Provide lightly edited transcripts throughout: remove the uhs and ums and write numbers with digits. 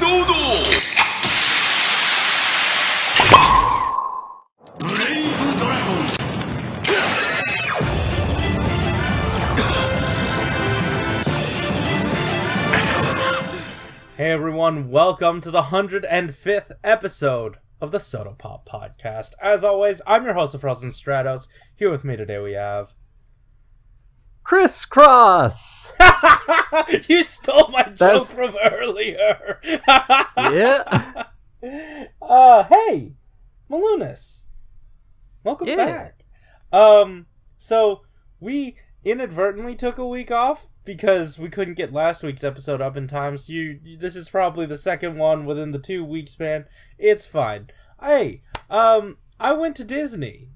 SHODO! Hey everyone, welcome to the 105th episode of the Soda Pop Podcast. As always, I'm your host of Frozen Stratos. Here with me today we have... Crisscross! You stole my joke from earlier! Yeah. Hey! Malunis! Welcome back. So, we inadvertently took a week off because we couldn't get last week's episode up in time, so this is probably the second one within the 2-week span. It's fine. Hey, I went to Disneyland,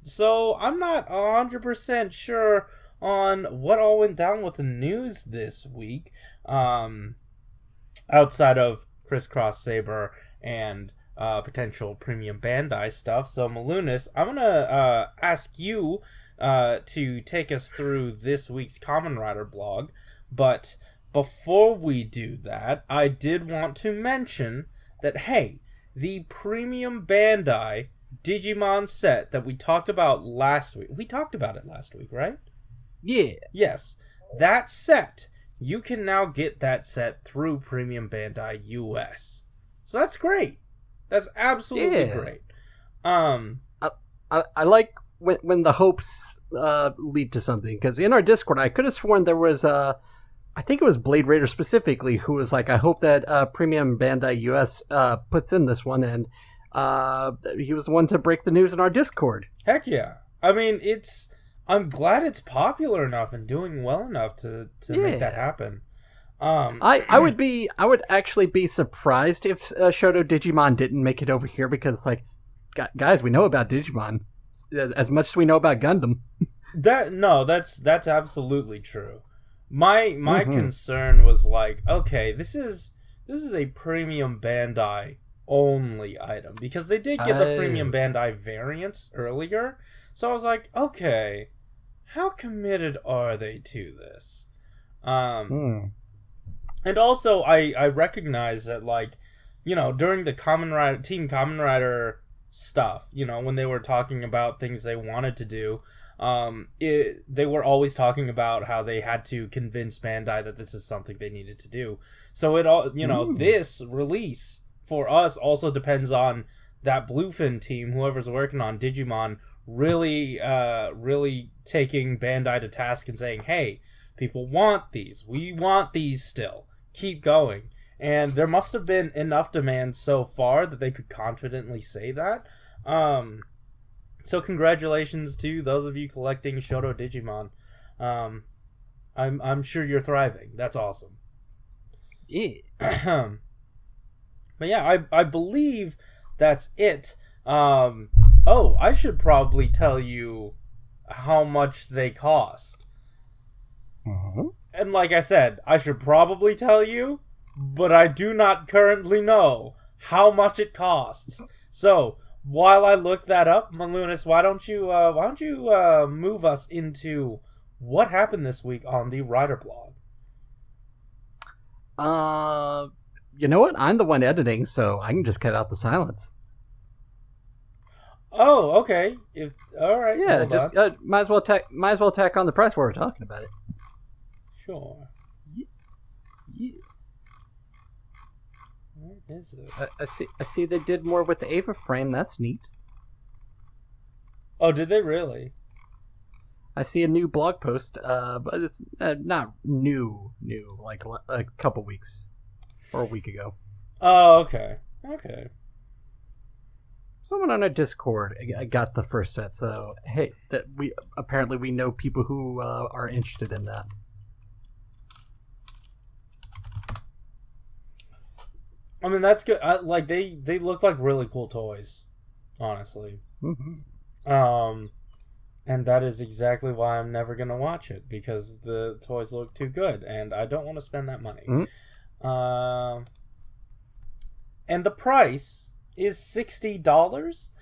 so I'm not 100% sure on what all went down with the news this week, outside of Crisscross Saber and potential premium Bandai stuff. So, Malunis, I'm gonna ask you to take us through this week's Kamen Rider blog, but before we do that, I did want to mention that, hey, the premium Bandai Digimon set that we talked about last week, we talked about it last week, right? Yeah. Yes, that set, you can now get that set through premium Bandai US. So that's great. That's absolutely great. I like when the hopes lead to something, because in our Discord I could have sworn there was I think it was Blade Raider specifically who was like, I hope that premium Bandai US puts in this one, and he was the one to break the news in our Discord. Heck yeah. I mean, I'm glad it's popular enough and doing well enough to make that happen. I would actually be surprised if Shodo Digimon didn't make it over here, because like, guys, we know about Digimon as much as we know about Gundam. That's absolutely true. My concern was like, okay, this is a premium Bandai only item, because they did get the premium Bandai variants earlier. So I was like, okay, how committed are they to this? And also I recognize that, like, you know, during the Team Kamen Rider stuff, you know, when they were talking about things they wanted to do, they were always talking about how they had to convince Bandai that this is something they needed to do. So it all, you know, this release for us also depends on that Bluefin team, whoever's working on Digimon, really taking Bandai to task and saying, hey, people want these. We want these still. Keep going. And there must have been enough demand so far that they could confidently say that. So congratulations to those of you collecting Shodo Digimon. I'm sure you're thriving. That's awesome. Yeah. But yeah, I believe that's it. I should probably tell you how much they cost. And like I said, I should probably tell you, but I do not currently know how much it costs. So, while I look that up, Malunis, why don't you move us into what happened this week on the Rider blog? You know what? I'm the one editing, so I can just cut out the silence. Oh, okay. All right. Yeah, just might as well tack on the price while we're talking about it. Sure. Yeah. Where is it? I see they did more with the Ava frame. That's neat. Oh, did they really? I see a new blog post, but it's not new, like a couple weeks or a week ago. Oh, okay. Okay. Someone on our Discord got the first set, so hey, we know people who are interested in that. I mean, that's good. Like they look like really cool toys, honestly. And that is exactly why I'm never gonna watch it, because the toys look too good, and I don't want to spend that money. And the price is $60.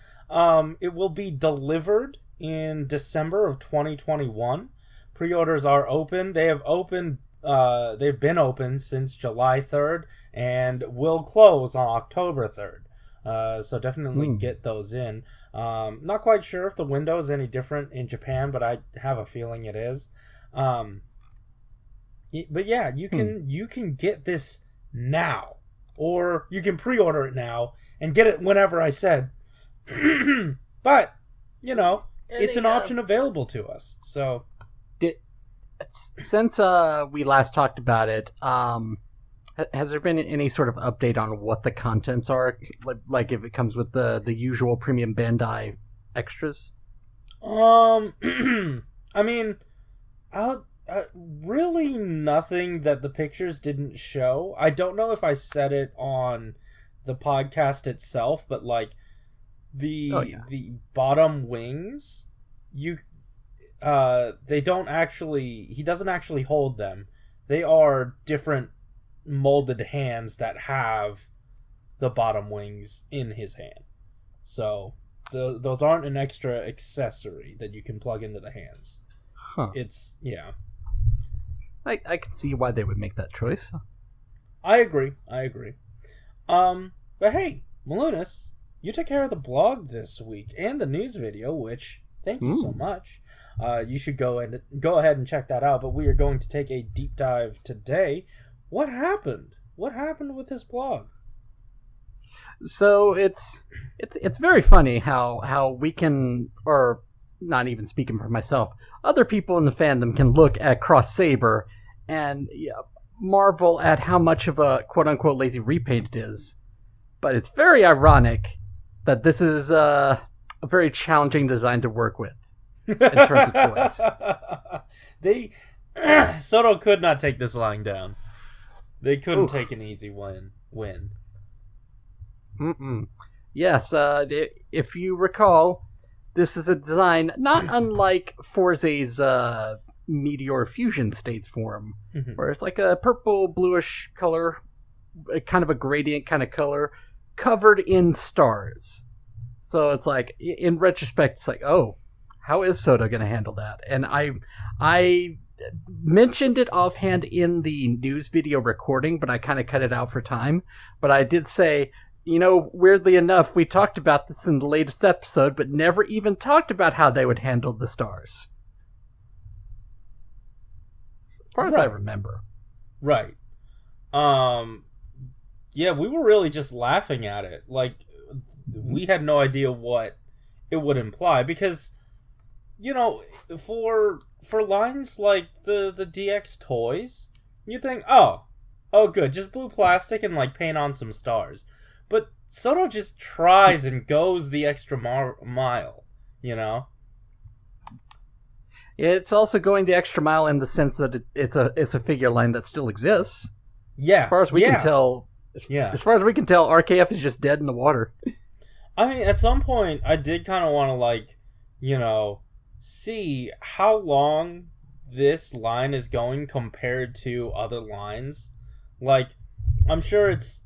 It will be delivered in December of 2021. Pre-orders are open. They have opened they've been open since July 3rd and will close on October 3rd. So definitely get those in. Not quite sure if the window is any different in Japan, but I have a feeling it is. But yeah, you can get this now, or you can pre-order it now and get it whenever I said. But it's an option available to us. So, since we last talked about it, has there been any sort of update on what the contents are? Like if it comes with the usual premium Bandai extras? I mean, really nothing that the pictures didn't show. I don't know if I said it on the podcast itself, but like the bottom wings, he doesn't actually hold them. They are different molded hands that have the bottom wings in his hand. So those aren't an extra accessory that you can plug into the hands. Huh. It's I can see why they would make that choice. I agree. But hey, Malunis, you took care of the blog this week and the news video, which thank you so much. You should go ahead and check that out. But we are going to take a deep dive today. What happened? What happened with this blog? So it's very funny how we can, or not even speaking for myself, other people in the fandom can look at Cross Saber and marvel at how much of a quote-unquote lazy repaint it is. But it's very ironic that this is a very challenging design to work with in terms of toys. SHODO could not take this lying down. They couldn't take an easy win. Yes, if you recall, this is a design not unlike Forze's Meteor Fusion States form, where it's like a purple bluish color, kind of a gradient kind of color, covered in stars. So it's like, in retrospect, it's like, oh, how is SHODO going to handle that? And I mentioned it offhand in the news video recording, but I kind of cut it out for time. But I did say, weirdly enough, we talked about this in the latest episode, but never even talked about how they would handle the stars. As far as I remember. Right. Yeah, we were really just laughing at it. Like, we had no idea what it would imply, because, for lines like the DX toys, you think, oh good, just blue plastic and like paint on some stars. But SHODO just tries and goes the extra mile, It's also going the extra mile in the sense that it's a figure line that still exists. Yeah. As far as we can tell, as far as we can tell, RKF is just dead in the water. I mean, at some point, I did kind of want to see how long this line is going compared to other lines. Like, I'm sure it's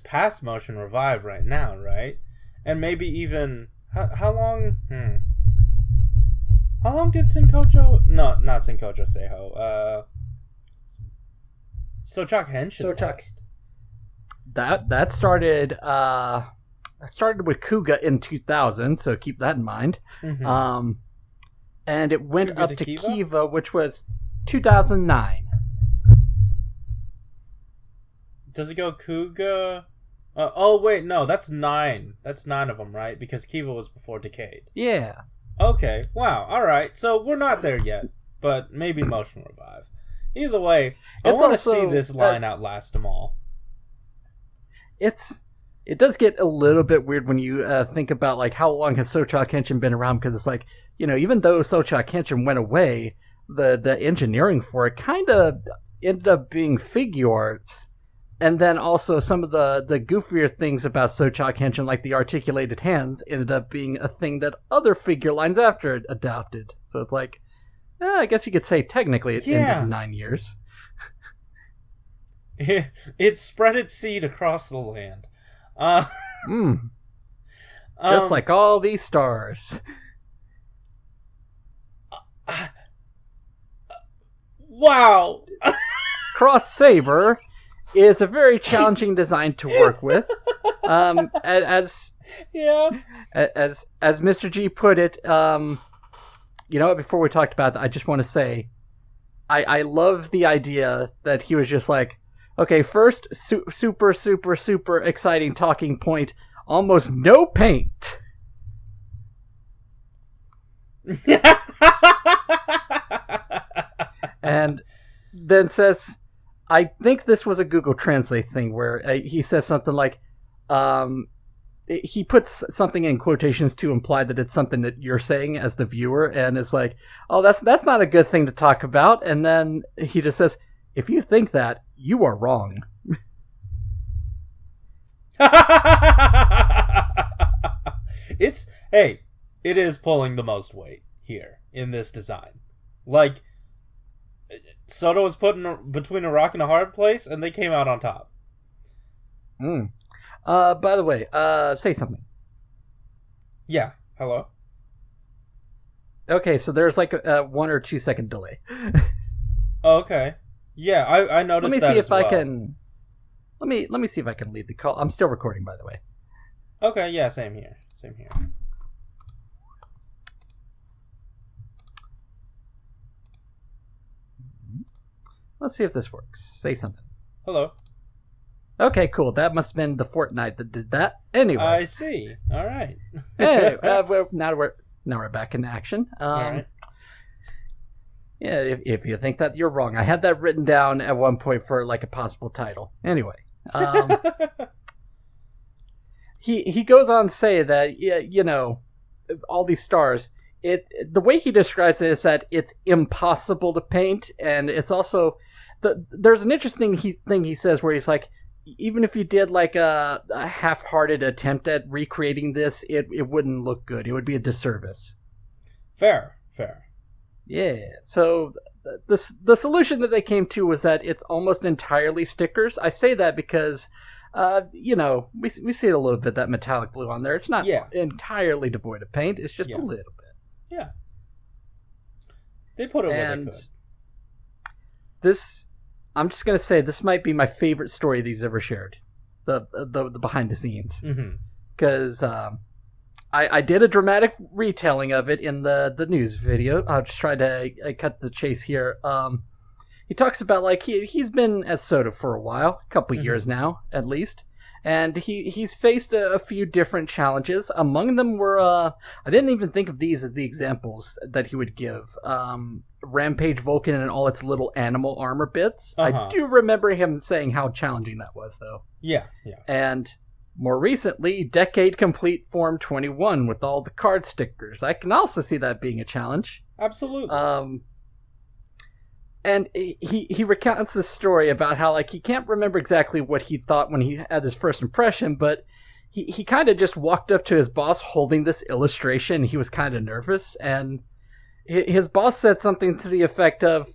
past Motion Revive right now, right? And maybe even how long? How long did Senkocho? No, not Senkocho Seiho. Sochak Henshin last? That started with Kuga in 2000, so keep that in mind. And it went Kuga up to to Kiva? Kiva, which was 2009. Does it go Kuga? Oh wait, no, that's 9. That's 9 of them, right? Because Kiva was before Decade. Yeah. Okay, wow, alright. So we're not there yet, but maybe Motion Revive. Either way, I want to see this line outlast them all. It does get a little bit weird when you think about like how long has Sochak Henshin been around, because it's like, even though Sochak Henshin went away, the engineering for it kind of ended up being figure arts. And then also some of the goofier things about Sochak Henshin, like the articulated hands, ended up being a thing that other figure lines after it adopted. So it's like, I guess you could say technically it ended 9 years. It spread its seed across the land. Just like all these stars. Wow. Cross Saber is a very challenging design to work with. As Mr. G put it, you know, before we talked about that, I just want to say, I love the idea that he was just like, okay, first, super exciting talking point, almost no paint. And then says, I think this was a Google Translate thing where he says something like, he puts something in quotations to imply that it's something that you're saying as the viewer, and it's like, oh, that's not a good thing to talk about. And then he just says, if you think that, you are wrong. It is pulling the most weight here in this design. Like, SHODO was put in between a rock and a hard place, and they came out on top. By the way, say something. Yeah. Hello? Okay, so there's like a 1 or 2 second delay. Okay. Yeah, I noticed that as well. Let me see if I can lead the call. I'm still recording, by the way. Okay, yeah, same here. Let's see if this works. Say something. Hello. Okay, cool. That must have been the Fortnite that did that. Anyway. I see. All right. Anyway, now we're back in action. All right. Yeah, if you think that, you're wrong. I had that written down at one point for like a possible title. Anyway, he goes on to say that, yeah, you know, all these stars. The way he describes it is that it's impossible to paint, and it's also there's an interesting thing he says where he's like, even if you did like a half-hearted attempt at recreating this, it wouldn't look good. It would be a disservice. Fair. Yeah. So the solution that they came to was that it's almost entirely stickers. I say that because, you know, we see it a little bit, that metallic blue on there. It's not entirely devoid of paint. It's just a little bit. Yeah. They put it where they could. This, I'm just gonna say, this might be my favorite story these ever shared, the behind the scenes, because I did a dramatic retelling of it in the news video. I'll just try to cut the chase here. He talks about like he's been at SHODO for a while, a couple years now at least, and he's faced a few different challenges. Among them were I didn't even think of these as the examples that he would give. Rampage Vulcan and all its little animal armor bits. I do remember him saying how challenging that was, though. Yeah. And more recently, Decade Complete Form 21 with all the card stickers. I can also see that being a challenge. Absolutely. And he recounts this story about how, like, he can't remember exactly what he thought when he had his first impression, but he kind of just walked up to his boss holding this illustration. He was kind of nervous, and his boss said something to the effect of,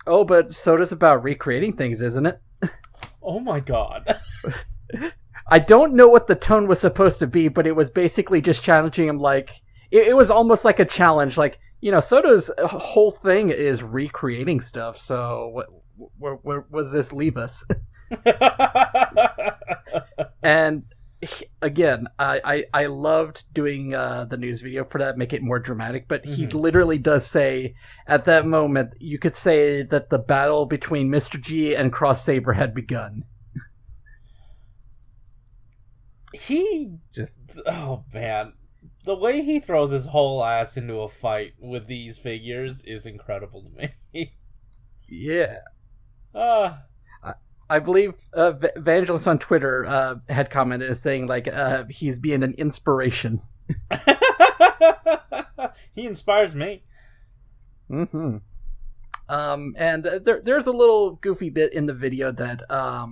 "Oh, but SHODO's about recreating things, isn't it?" Oh my god. I don't know what the tone was supposed to be, but it was basically just challenging him. Like, it was almost like a challenge. Like, you know, SHODO's whole thing is recreating stuff, so where does this leave us? And again, I loved doing the news video for that, make it more dramatic, but he literally does say, at that moment, you could say that the battle between Mr. G and Cross Saber had begun. Oh man, the way he throws his whole ass into a fight with these figures is incredible to me. Yeah. I believe Vangelis on Twitter had commented saying, like, he's being an inspiration. He inspires me. And there's a little goofy bit in the video that I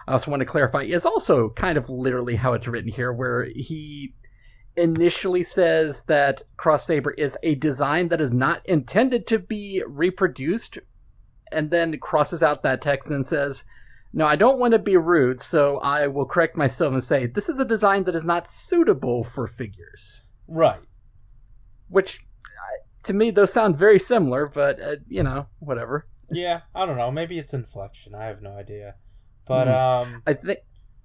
also want to clarify is also kind of literally how it's written here, where he initially says that Cross Saber is a design that is not intended to be reproduced, and then crosses out that text and says, "No, I don't want to be rude, so I will correct myself and say this is a design that is not suitable for figures." Right. Which, to me, those sound very similar, but, you know, whatever. Yeah, I don't know. Maybe it's inflection. I have no idea. But I think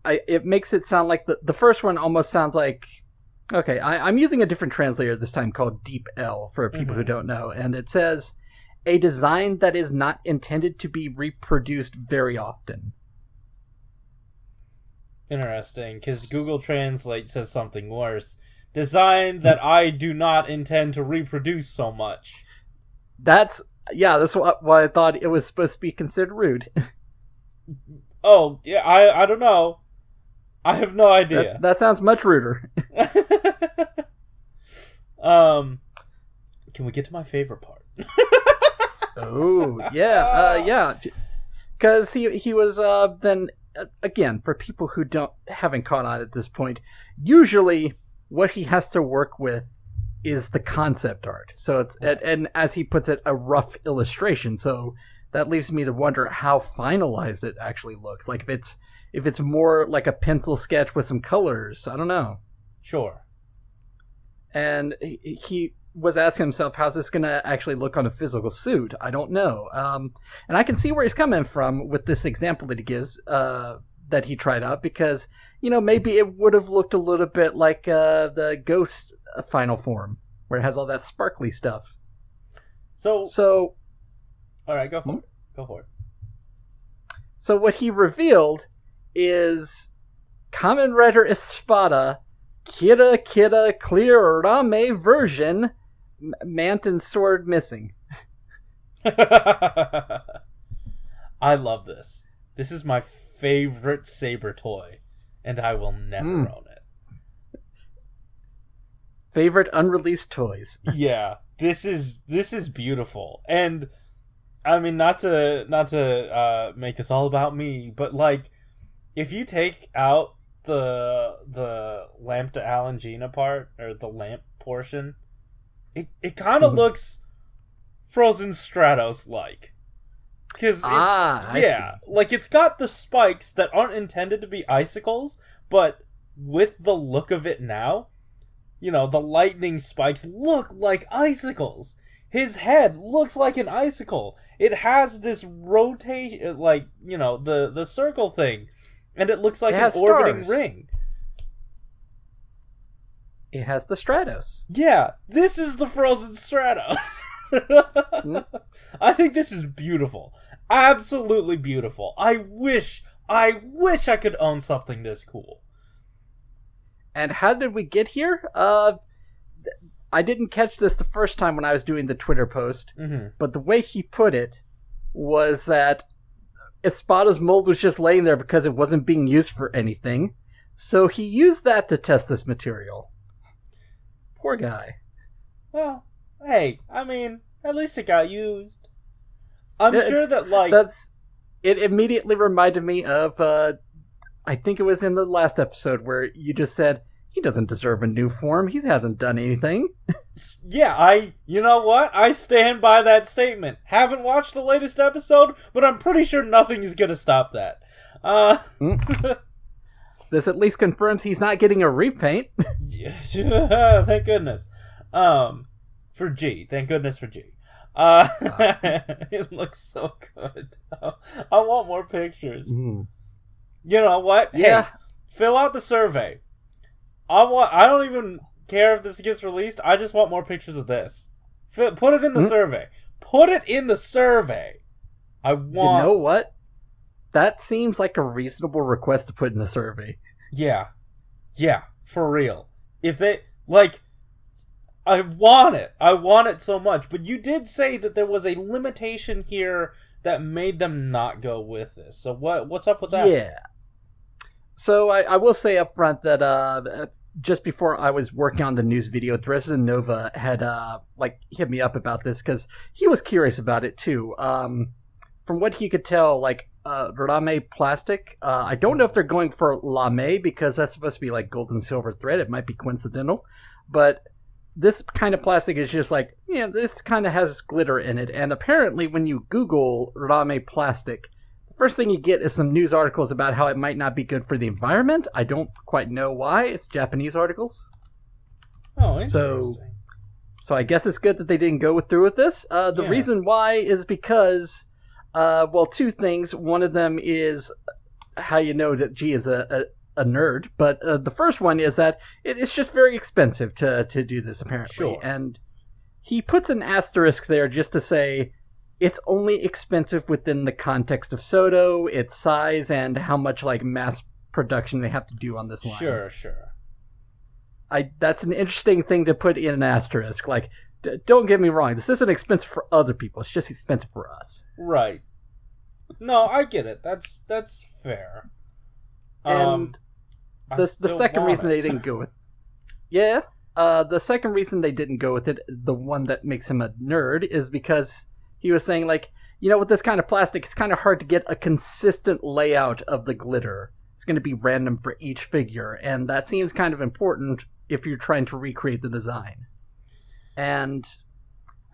it makes it sound like the first one almost sounds like. Okay, I'm using a different translator this time called Deep L for people who don't know, and it says a design that is not intended to be reproduced very often. Interesting, because Google Translate says something worse. Design that I do not intend to reproduce so much. That's why I thought it was supposed to be considered rude. Oh, yeah, I don't know. I have no idea. That sounds much ruder. Can we get to my favorite part? Oh, yeah. Because he was then again, for people who haven't caught on at this point, usually what he has to work with is the concept art. So it's and as he puts it, a rough illustration. So that leaves me to wonder how finalized it actually looks. Like if it's more like a pencil sketch with some colors. I don't know. Sure. And he was asking himself, how's this going to actually look on a physical suit? I don't know. And I can see where he's coming from with this example that he gives, that he tried out, because, maybe it would have looked a little bit like the Ghost final form, where it has all that sparkly stuff. So all right, go for it. Go for it. So what he revealed is Kamen Rider Espada, Kira Clear Rame version, Manton sword missing. I love this. This is my favorite Saber toy, and I will never own it. Favorite unreleased toys. Yeah, this is beautiful, and I mean not to make this all about me, but like if you take out the lamp to Alangina part, or the lamp portion, it kind of looks Frozen Stratos like. Because like it's got the spikes that aren't intended to be icicles, but with the look of it now, the lightning spikes look like icicles. His head looks like an icicle. It has this rotation, like, the circle thing, and it looks like an orbiting ring. It has the Stratos. Yeah, this is the Frozen Stratos. I think this is beautiful. Absolutely beautiful. I wish I could own something this cool. And how did we get here? I didn't catch this the first time when I was doing the Twitter post, but the way he put it was that Espada's mold was just laying there because it wasn't being used for anything, so he used that to test this material. Poor guy. Well, hey, I mean, at least it got used. I'm sure that, like... It immediately reminded me of, I think it was in the last episode where you just said, he doesn't deserve a new form, he hasn't done anything. Yeah, you know what? I stand by that statement. Haven't watched the latest episode, but I'm pretty sure nothing is gonna stop that. This at least confirms he's not getting a repaint. Thank goodness. For G. Thank goodness for G. It looks so good. I want more pictures. You know what? Yeah. Hey, fill out the survey. I don't even care if this gets released. I just want more pictures of this. Put it in the survey. Put it in the survey. I want... You know what? That seems like a reasonable request to put in the survey. Yeah. Yeah, for real. If they... Like... I want it. I want it so much. But you did say that there was a limitation here that made them not go with this. So what's up with that? Yeah. So I will say up front that just before I was working on the news video, Dresden Nova had hit me up about this because he was curious about it too. From what he could tell, Rame plastic. I don't know if they're going for lame because that's supposed to be like gold and silver thread. It might be coincidental, but this kind of plastic is just this kind of has glitter in it. And apparently when you Google Rame plastic, the first thing you get is some news articles about how it might not be good for the environment. I don't quite know why. It's Japanese articles. Oh, interesting. So I guess it's good that they didn't go through with this. The reason why is because Well, two things. One of them is how you know that G is a nerd, but the first one is that it's just very expensive to do this, apparently. Sure. And he puts an asterisk there just to say it's only expensive within the context of SHODO, its size, and how much like mass production they have to do on this line. Sure. That's an interesting thing to put in an asterisk. Like, don't get me wrong, this isn't expensive for other people, it's just expensive for us. Right. No, I get it. That's fair. And the second reason they didn't go with the second reason they didn't go with it, the one that makes him a nerd, is because he was saying, like, with this kind of plastic, it's kind of hard to get a consistent layout of the glitter. It's going to be random for each figure, and that seems kind of important if you're trying to recreate the design. And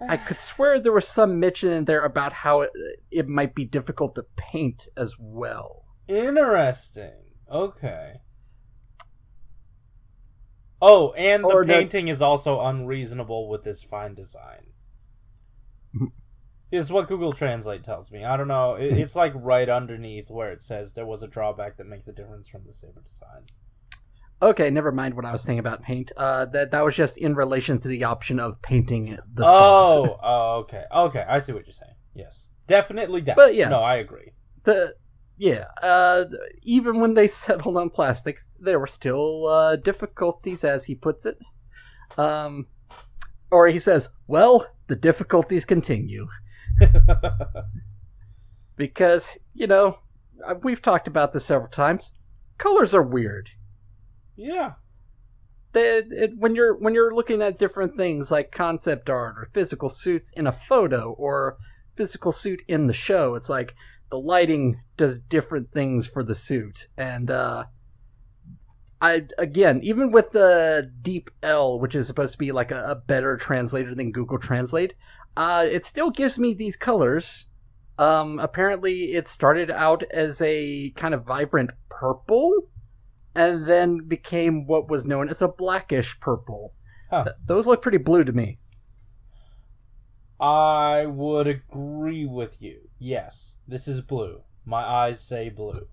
I could swear there was some mention in there about how it might be difficult to paint as well. Interesting. Okay. Oh, and the painting is also unreasonable with this fine design. Is what Google Translate tells me. I don't know. It's like right underneath where it says there was a drawback that makes a difference from the Saber design. Okay, never mind what I was saying about paint. That was just in relation to the option of painting the stars. Okay. Okay, I see what you're saying. Yes. Definitely that. But yes, no, I agree. Even when they settled on plastic, there were still difficulties, as he puts it. Or he says, well, the difficulties continue. Because, we've talked about this several times. Colors are weird. Yeah. When you're looking at different things like concept art or physical suits in a photo or physical suit in the show, it's like the lighting does different things for the suit. And even with the Deep L, which is supposed to be like a better translator than Google Translate, it still gives me these colors. Apparently it started out as a kind of vibrant purple, and then became what was known as a blackish purple. Huh. Those look pretty blue to me. I would agree with you. Yes, this is blue. My eyes say blue.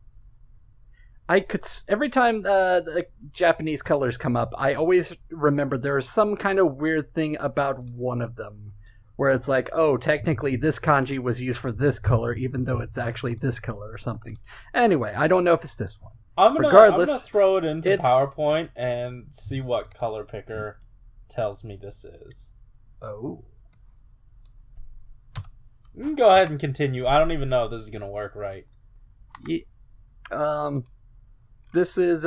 Every time the Japanese colors come up, I always remember there's some kind of weird thing about one of them, where it's like, oh, technically this kanji was used for this color, even though it's actually this color or something. Anyway, I don't know if it's this one. I'm gonna throw it into PowerPoint and see what color picker tells me this is. Oh. You can go ahead and continue. I don't even know if this is gonna work right. This is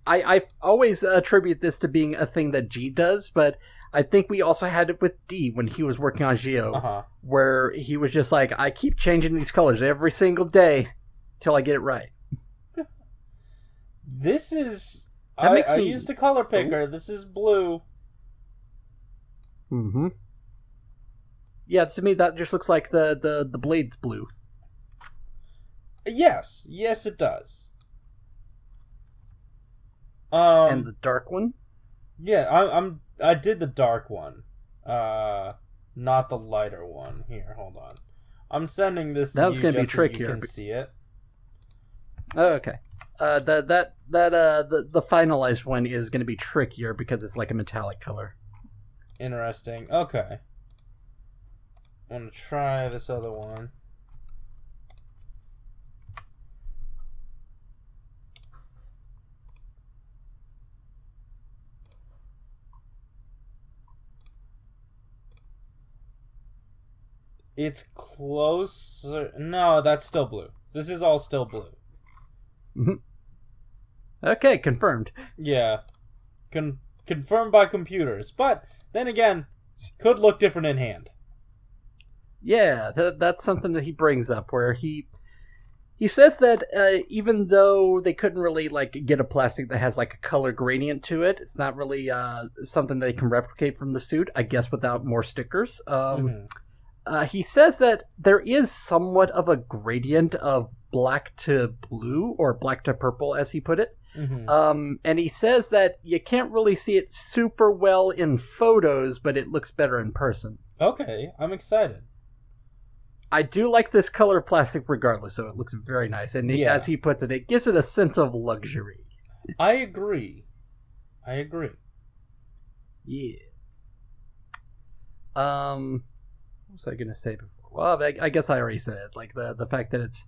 I always attribute this to being a thing that G does, but I think we also had it with D when he was working on Geo, where he was just like, I keep changing these colors every single day till I get it right. This is... I used a color picker. This is blue. Mm-hmm. Yeah, to me that just looks like the blade's blue. Yes. Yes, it does. And the dark one? Yeah, I did the dark one. Not the lighter one. Here, hold on. I'm sending this to you just so you can see it. Oh, okay. The finalized one is going to be trickier because it's like a metallic color. Interesting. Okay. I'm going to try this other one. It's closer. No, that's still blue. This is all still blue. Mm-hmm. Okay, confirmed. Yeah. Confirmed by computers. But, then again, could look different in hand. Yeah, that's something that he brings up, where he says that even though they couldn't really get a plastic that has a color gradient to it, it's not really something they can replicate from the suit, I guess without more stickers. He says that there is somewhat of a gradient of black to blue, or black to purple, as he put it. Mm-hmm. And he says that you can't really see it super well in photos, but it looks better in person. Okay, I'm excited. I do like this color plastic regardless, so it looks very nice. And as he puts it, it gives it a sense of luxury. I agree. Yeah. What was I gonna say before? Well, I guess I already said it. Like the fact that it's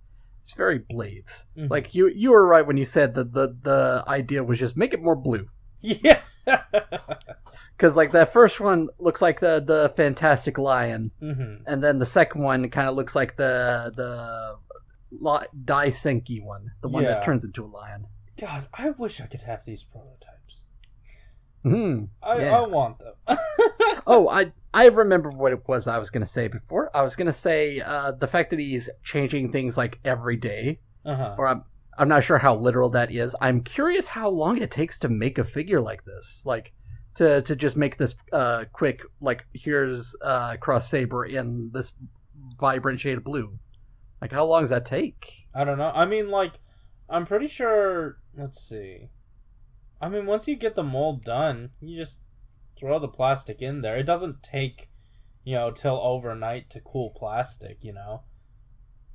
very Blades. Mm-hmm. Like you were right when you said that the idea was just make it more blue. Yeah. Because like that first one looks like the Fantastic Lion, and then the second one kind of looks like the Daisenki one, the one that turns into a lion. God, I wish I could have these prototypes. I want them. Oh, I remember what it was I was going to say before. I was going to say the fact that he's changing things like every day, or I'm not sure how literal that is. I'm curious how long it takes to make a figure like this, like to just make this quick. Like here's Cross Saber in this vibrant shade of blue. Like how long does that take? I don't know. I mean, like I'm pretty sure. Let's see. I mean, once you get the mold done, you just throw the plastic in there. It doesn't take, till overnight to cool plastic,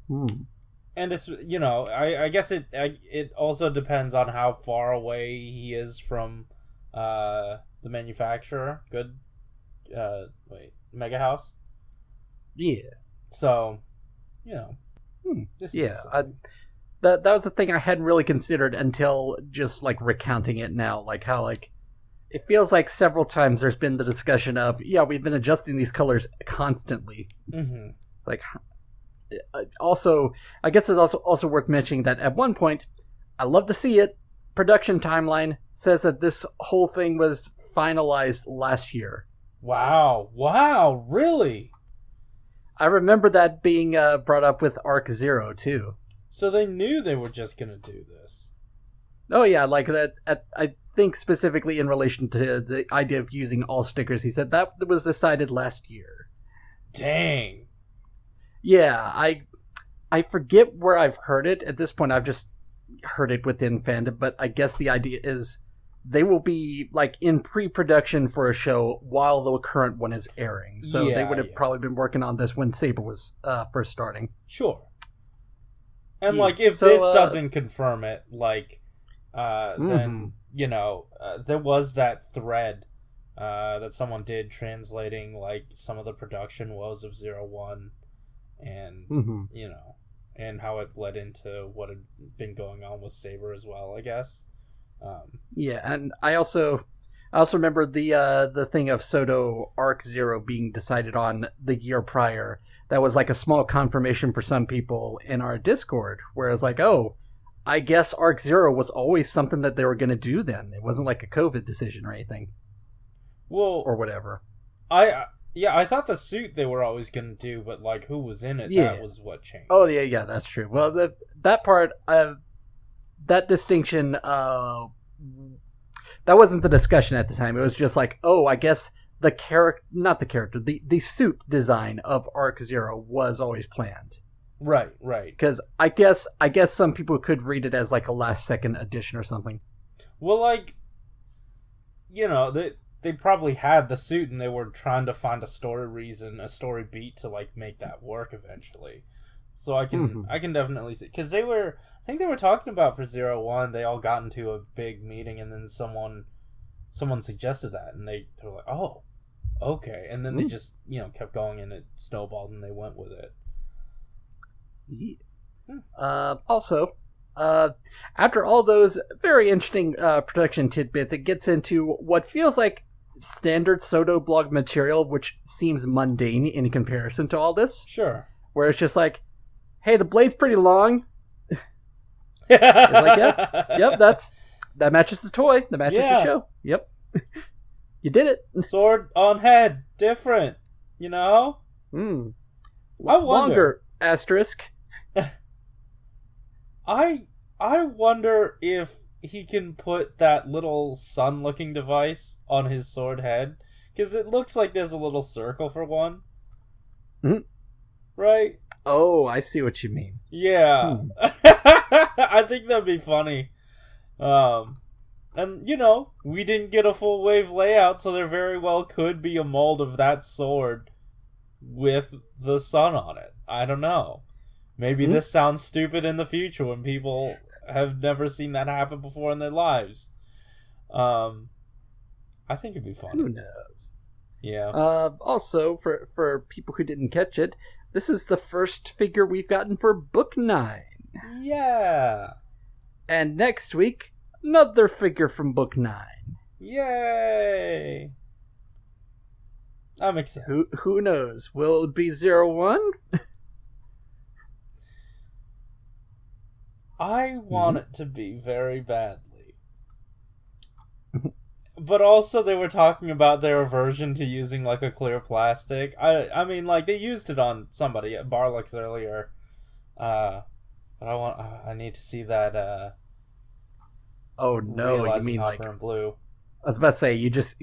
And it's, I guess it also depends on how far away he is from the manufacturer. Mega House? Yeah. So, That was the thing I hadn't really considered until just like recounting it now, like how like it feels like several times there's been the discussion of we've been adjusting these colors constantly. Mm-hmm. It's like also I guess it's also worth mentioning that at one point I love to see it. Production timeline says that this whole thing was finalized last year. Wow, really? I remember that being brought up with Arc Zero too. So they knew they were just going to do this. Oh yeah, like that. I think specifically in relation to the idea of using all stickers, he said that was decided last year. Dang. Yeah, I forget where I've heard it. At this point, I've just heard it within fandom, but I guess the idea is they will be like in pre-production for a show while the current one is airing. So they would have probably been working on this when Saber was first starting. Sure. And, like, if this doesn't confirm it, like, then, there was that thread that someone did translating, like, some of the production woes of 01 and, and how it led into what had been going on with Saber as well, I guess. And I also remember the thing of SHODO Arc Zero being decided on the year prior. That was like a small confirmation for some people in our Discord, whereas like, I guess Arc Zero was always something that they were going to do then. It wasn't like a COVID decision or anything. Well, or whatever. I thought the suit they were always going to do, but like who was in it, that was what changed. Oh, yeah, that's true. Well, that part, that distinction, that wasn't the discussion at the time. It was just like, I guess the suit design of Arc Zero was always planned. Right. Because I guess some people could read it as like a last second addition or something. Well, like, they probably had the suit and they were trying to find a story beat to like make that work eventually. So I can definitely see, because I think they were talking about for 01, they all got into a big meeting and then someone suggested that and they were like, oh, okay, and then they just kept going and it snowballed and they went with it. Also, after all those very interesting production tidbits, it gets into what feels like standard SHODO blog material, which seems mundane in comparison to all this. Sure. Where it's just like, hey, the blade's pretty long. It's like, yep, that matches the toy, that matches the show. Yep. You did it. Sword on head, different, I wonder. Longer asterisk. I wonder if he can put that little sun-looking device on his sword head, because it looks like there's a little circle for one. Right? Oh, I see what you mean. Yeah. I think that'd be funny. And, we didn't get a full wave layout, so there very well could be a mold of that sword with the sun on it. I don't know. Maybe this sounds stupid in the future when people have never seen that happen before in their lives. I think it'd be fun. Who knows? Yeah. Also, for people who didn't catch it, this is the first figure we've gotten for Book 9. Yeah. And next week, another figure from Book 9. Yay! I'm excited. Who knows? Will it be 01? I want it to be very badly. But also they were talking about their aversion to using like a clear plastic. I mean, like, they used it on somebody at Barlux earlier. But I need to see that Oh no, you mean like in blue. I was about to say, you just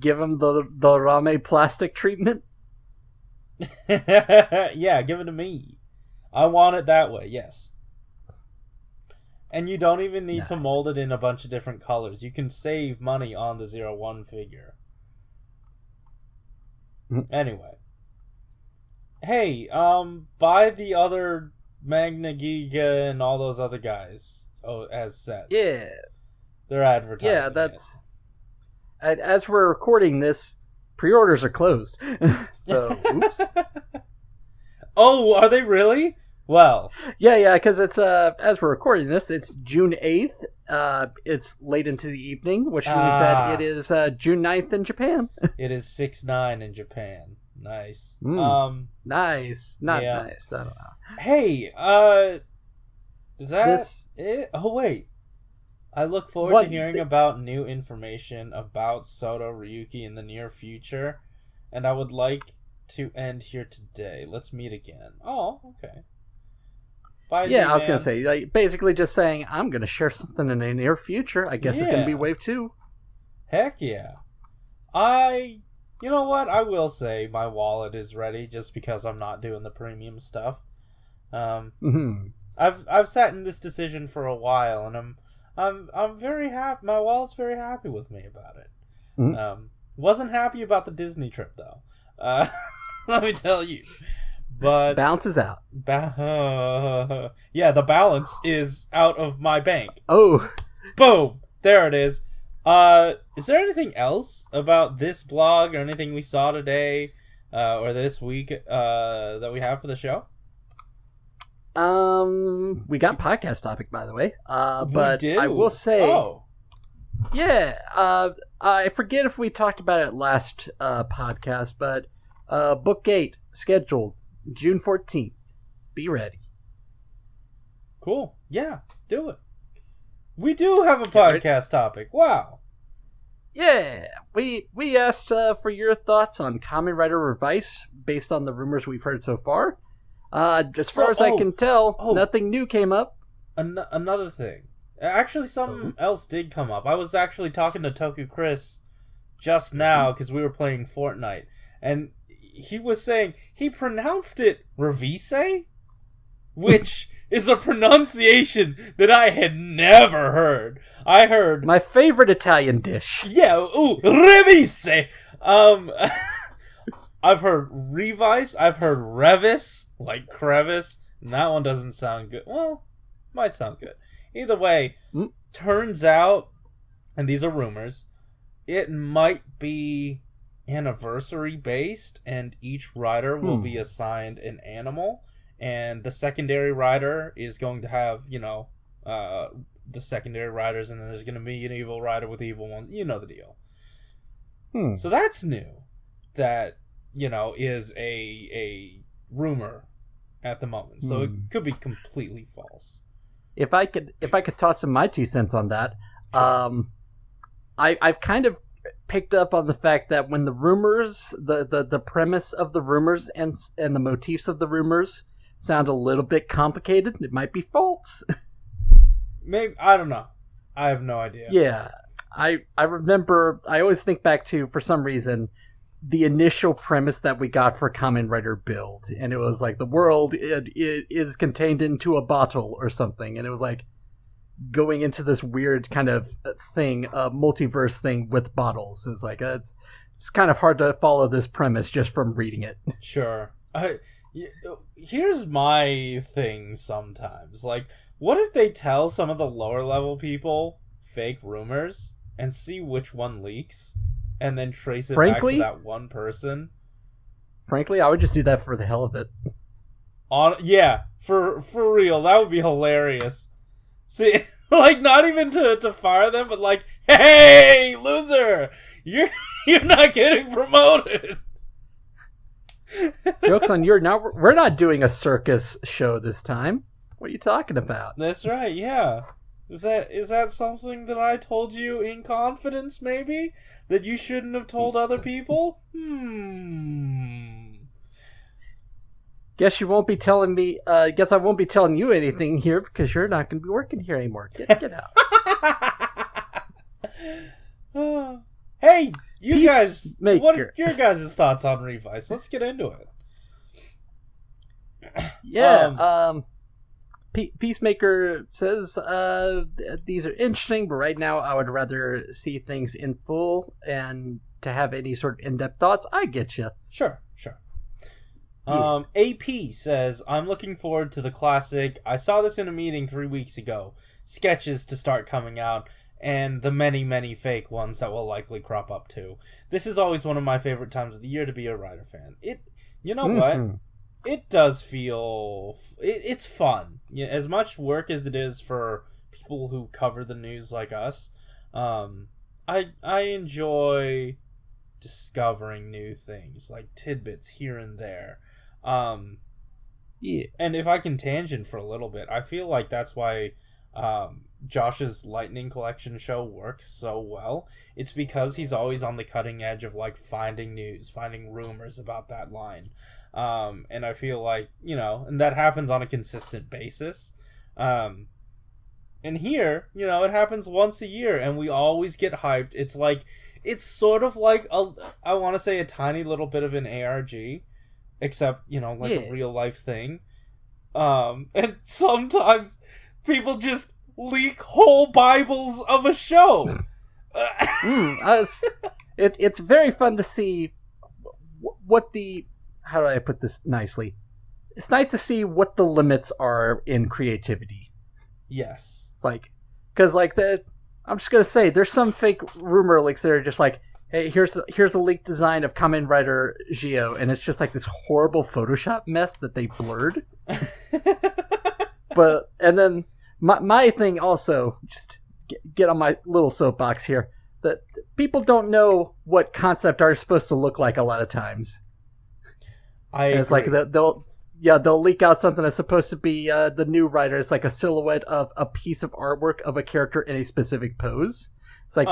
give him the Rame plastic treatment? Yeah, give it to me. I want it that way, yes. And you don't even need to mold it in a bunch of different colors. You can save money on the 01 figure. Anyway. Hey, buy the other Magna Giga and all those other guys as sets. Yeah. They're advertising. Yeah, that's... As we're recording this, pre-orders are closed. So, oops. Oh, are they really? Well, yeah, because it's as we're recording this, it's June 8th. It's late into the evening, which means that it is June 9th in Japan. It is 6/9 in Japan. Nice. Nice. Not nice. I don't know. Hey, is that it? Oh wait. I look forward to hearing about new information about Shodo Ryuki in the near future, and I would like to end here today. Let's meet again. Oh, okay. Bye, I was going to say, like, basically just saying, I'm going to share something in the near future. I guess it's going to be Wave 2. Heck yeah. You know what? I will say my wallet is ready just because I'm not doing the premium stuff. I've sat in this decision for a while, and I'm very happy. My wallet's very happy with me about it. Wasn't happy about the Disney trip though. Let me tell you. But balances out. Yeah, the balance is out of my bank. Oh, boom! There it is. Is there anything else about this blog or anything we saw today or this week that we have for the show? We got podcast topic, by the way. But we do. I will say, I forget if we talked about it last podcast, but Book 8 scheduled June 14th. Be ready. Cool. Yeah, do it. We do have a podcast topic. Wow. Yeah, we asked for your thoughts on Kamen Rider Revice based on the rumors we've heard so far. As far as I can tell, nothing new came up. Another thing. Actually, something else did come up. I was actually talking to Toku Chris just now because we were playing Fortnite, and he was saying he pronounced it Revise, which is a pronunciation that I had never heard. I heard my favorite Italian dish. Yeah, Revise. I've heard Revice, I've heard Revis, like crevice, and that one doesn't sound good. Well, might sound good. Either way, turns out, and these are rumors, it might be anniversary based, and each rider will be assigned an animal, and the secondary rider is going to have, the secondary riders, and then there's going to be an evil rider with evil ones. You know the deal. So that's new. That, is a rumor at the moment. So it could be completely false. If I could toss in my 2 cents on that, sure. I've kind of picked up on the fact that when the rumors, the premise of the rumors and the motifs of the rumors sound a little bit complicated, it might be false. Maybe, I don't know. I have no idea. Yeah, I remember. I always think back to, for some reason, the initial premise that we got for Kamen Rider Build, and it was like the world is contained into a bottle or something, and it was like going into this weird kind of thing, multiverse thing with bottles. It's like it's it's kind of hard to follow this premise just from reading it. Sure. Here's my thing sometimes. Like, what if they tell some of the lower level people fake rumors and see which one leaks and then trace it back to that one person? Frankly, I would just do that for the hell of it. Yeah, for real, that would be hilarious. See, like, not even to fire them, but like, hey, loser, you're not getting promoted. Joke's on you. Now we're not doing a circus show this time. What are you talking about? That's right. Yeah. Is that something that I told you in confidence? Maybe that you shouldn't have told other people. Guess you won't be telling me. Guess I won't be telling you anything here because you're not going to be working here anymore. Get out. Hey, you guys. What are your guys' thoughts on Revice? Let's get into it. Yeah. Peacemaker says these are interesting, but right now I would rather see things in full and to have any sort of in-depth thoughts. I get you. Sure. AP says, I'm looking forward to the classic. I saw this in a meeting 3 weeks ago. Sketches to start coming out, and the many, many fake ones that will likely crop up too. This is always one of my favorite times of the year to be a Rider fan. You know what? It does feel... It's fun. As much work as it is for people who cover the news like us, I enjoy discovering new things, like tidbits here and there. Yeah. And if I can tangent for a little bit, I feel like that's why Josh's Lightning Collection show works so well. It's because he's always on the cutting edge of like finding news, finding rumors about that line. And I feel like, and that happens on a consistent basis. And here, it happens once a year and we always get hyped. It's sort of like I want to say a tiny little bit of an ARG, except, a real life thing. And sometimes people just leak whole Bibles of a show. It's very fun to see what the... How do I put this nicely? It's nice to see what the limits are in creativity. Yes. It's like... Because, I'm just going to say, there's some fake rumor leaks that are just like, hey, here's a leaked design of Kamen Rider Geo, and it's just like this horrible Photoshop mess that they blurred. And then my thing also, just get on my little soapbox here, that people don't know what concept art is supposed to look like a lot of times. It's like they'll leak out something that's supposed to be the new Rider. It's like a silhouette of a piece of artwork of a character in a specific pose. It's like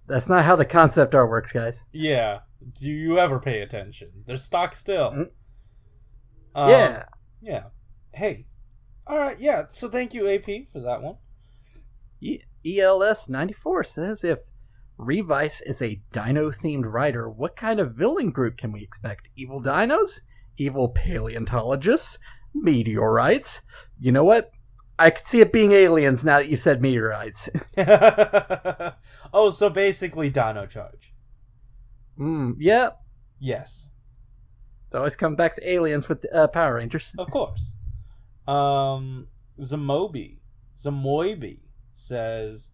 that's not how the concept art works, guys. Yeah. Do you ever pay attention? They're stock still. Yeah. Yeah. Hey. All right. Yeah. So thank you, AP, for that one. ELS94 says, if Revice is a dino-themed Rider, what kind of villain group can we expect? Evil dinos? Evil paleontologists? Meteorites? You know what? I could see it being aliens now that you said meteorites. Oh, so basically Dino Charge. Yeah. Yes. It's always come back to aliens with Power Rangers. Of course. Zamoibi says,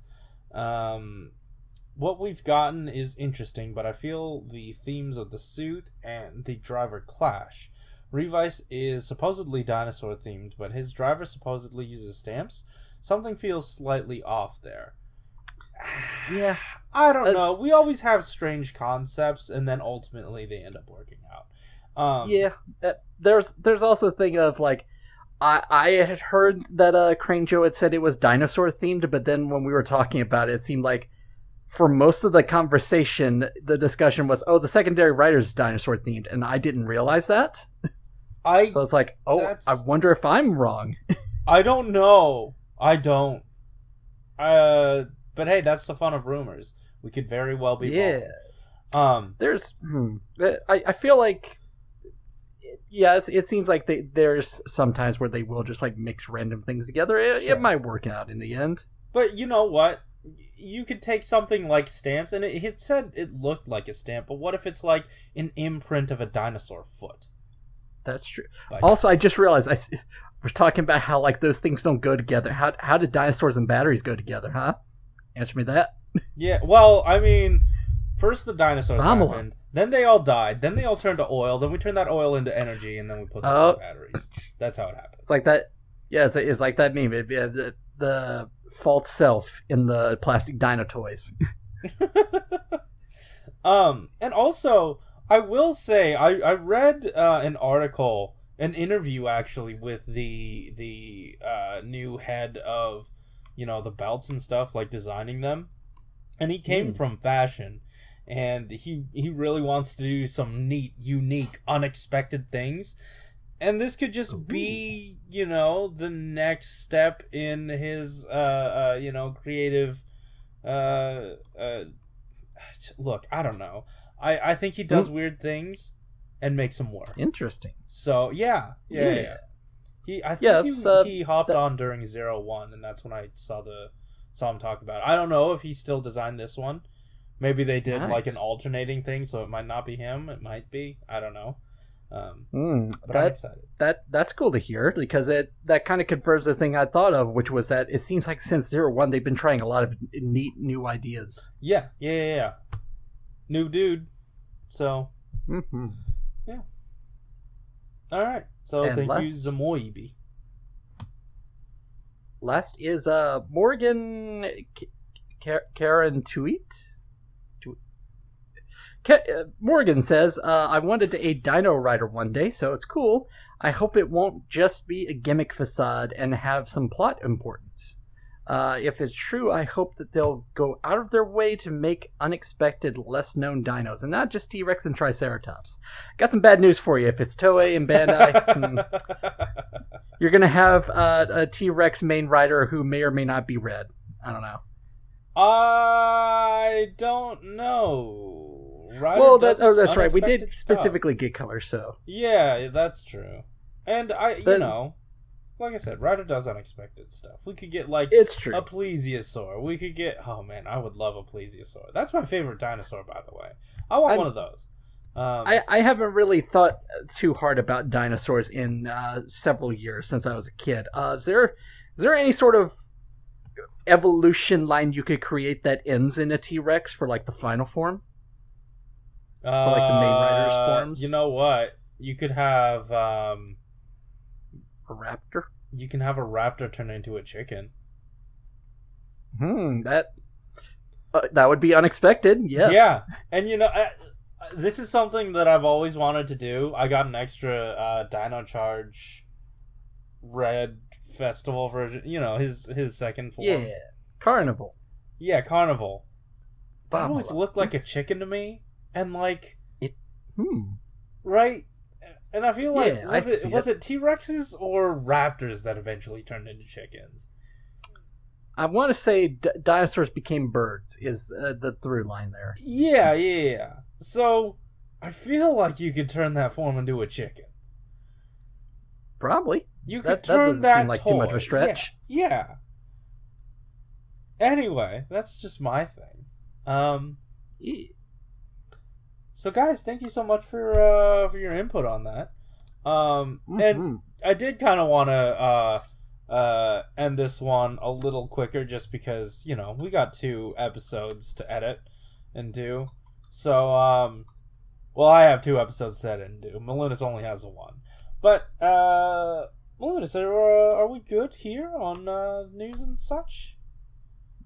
what we've gotten is interesting, but I feel the themes of the suit and the driver clash. Revice is supposedly dinosaur themed, but his driver supposedly uses stamps. Something feels slightly off there. Yeah. I don't know. We always have strange concepts, and then ultimately they end up working out. Yeah. There's also the thing of, like, I had heard that Crane Joe had said it was dinosaur themed, but then when we were talking about it seemed like for most of the conversation, the discussion was, the secondary writer's dinosaur themed, and I didn't realize that. So it's like, I wonder if I'm wrong. I don't know. I don't. But hey, that's the fun of rumors. We could very well be wrong. I feel like, it seems like there's some times where they will just like mix random things together. It might work out in the end. But you know what? you could take something like stamps, and it said it looked like a stamp, but what if it's like an imprint of a dinosaur foot? That's true. Also, I just realized we're talking about how like those things don't go together. How did dinosaurs and batteries go together, huh? Answer me that. Yeah, well, I mean, first the dinosaurs happened, then they all died, then they all turned to oil, then we turned that oil into energy, and then we put those in batteries. That's how it happened. It's like that. Yeah, it's like that meme. The false self in the plastic dino toys. And also, I will say, I read an article, an interview actually, with the new head of, the belts and stuff, like designing them. And he came from fashion, and he really wants to do some neat, unique, unexpected things. And this could just be, the next step in his, creative, look, I don't know. I think he does weird things and makes them work. Interesting. So, yeah. He hopped on during 01, and that's when I saw him talk about it. I don't know if he still designed this one. Maybe they did like an alternating thing, so it might not be him. It might be. I don't know. But I'm excited. That's cool to hear, because that kind of confirms the thing I thought of, which was that it seems like since 01 they've been trying a lot of neat new ideas. Yeah. New dude. So. Yeah. All right. So thank you, Zamoibi. Last is Morgan Karen Tweet. Morgan says, I wanted a Dino Rider one day, so it's cool. I hope it won't just be a gimmick facade and have some plot importance. If it's true, I hope that they'll go out of their way to make unexpected, less-known dinos, and not just T-Rex and Triceratops. Got some bad news for you. If it's Toei and Bandai, you're going to have a T-Rex main rider who may or may not be red. I don't know. I don't know. Well, that's right. We did specifically get color, so. Yeah, that's true. And like I said, Ryder does unexpected stuff. We could get it's true. A plesiosaur. We could get I would love a plesiosaur. That's my favorite dinosaur, by the way. I want one of those. I haven't really thought too hard about dinosaurs in several years since I was a kid. Is there any sort of evolution line you could create that ends in a T-Rex for like the final form? For like the main rider's forms? You know what? You could have a raptor? You can have a raptor turn into a chicken. That would be unexpected, yes. Yeah, and this is something that I've always wanted to do. I got an extra Dino Charge Red Festival version, his second form. Yeah, Carnival. Yeah, Carnival. That always looked like a chicken to me, and like right. And I feel like was it T-Rexes or raptors that eventually turned into chickens? I want to say dinosaurs became birds is the through line there. Yeah. So I feel like you could turn that form into a chicken. Probably. You could turn that seem like toy. Too much of a stretch. Yeah. Anyway, that's just my thing. Yeah. So guys, thank you so much for your input on that. And I did kind of want to end this one a little quicker, just because we got 2 episodes to edit and do. So I have 2 episodes to edit and do. Malunis only has 1. But Malunis, are we good here on news and such?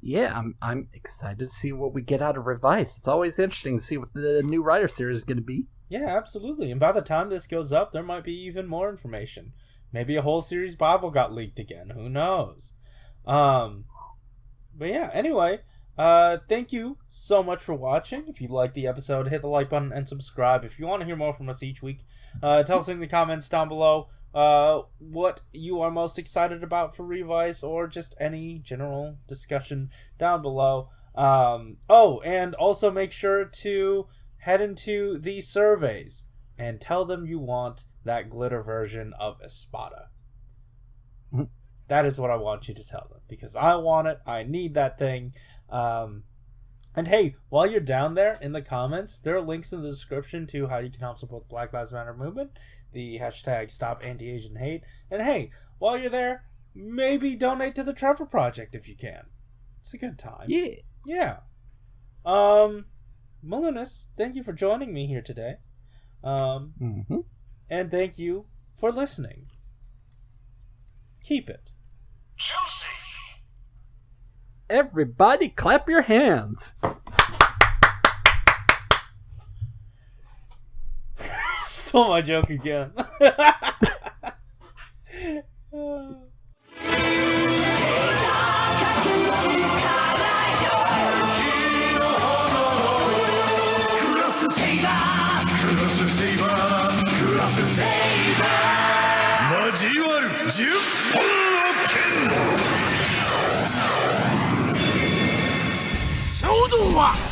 Yeah, I'm excited to see what we get out of Revice. It's always interesting to see what the new Rider series is going to be. Yeah, absolutely. And by the time this goes up, there might be even more information. Maybe a whole series Bible got leaked again. Who knows? But yeah, anyway, thank you so much for watching. If you liked the episode, hit the like button and subscribe. If you want to hear more from us each week, tell us in the comments down below what you are most excited about for Revice, or just any general discussion down below. And also make sure to head into the surveys and tell them you want that glitter version of Espada. That is what I want you to tell them, because I want it. I need that thing. And hey, while you're down there in the comments, there are links in the description to how you can help support the Black Lives Matter movement, the hashtag Stop Anti-Asian Hate. And hey, while you're there, maybe donate to the Trevor Project if you can. It's a good time. Yeah. Yeah. Malunis, thank you for joining me here today. And thank you for listening. Keep it. Everybody clap your hands. Stole my joke again. SHODO